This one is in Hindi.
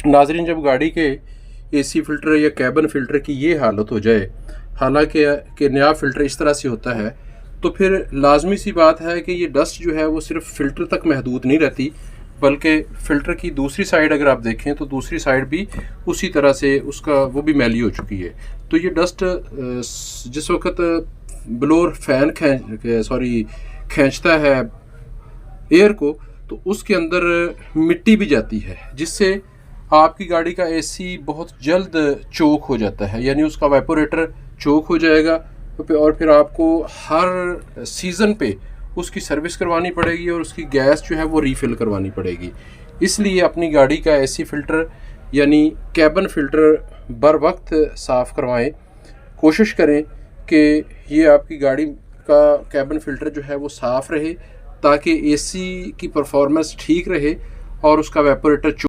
नाज़रीन, जब गाड़ी के एसी फ़िल्टर या कैबिन फ़िल्टर की ये हालत हो जाए, हालांकि कि नया फ़िल्टर इस तरह से होता है, तो फिर लाजमी सी बात है कि ये डस्ट जो है वो सिर्फ फ़िल्टर तक महदूद नहीं रहती, बल्कि फ़िल्टर की दूसरी साइड अगर आप देखें तो दूसरी साइड भी उसी तरह से उसका वो भी मैली हो चुकी है। तो ये डस्ट जिस वक्त ब्लोअर फ़ैन खींचता है एयर को, तो उसके अंदर मिट्टी भी जाती है, जिससे आपकी गाड़ी का एसी बहुत जल्द चोक हो जाता है, यानी उसका वाइपोरेटर चोक हो जाएगा। और फिर आपको हर सीज़न पे उसकी सर्विस करवानी पड़ेगी और उसकी गैस जो है वो रीफ़िल करवानी पड़ेगी। इसलिए अपनी गाड़ी का एसी फ़िल्टर यानी कैबिन फ़िल्टर बर वक्त साफ़ करवाएं। कोशिश करें कि ये आपकी गाड़ी का कैबिन फ़िल्टर जो है वो साफ़ रहे, ताकि एसी की परफॉर्मेंस ठीक रहे और उसका वेपोरेटर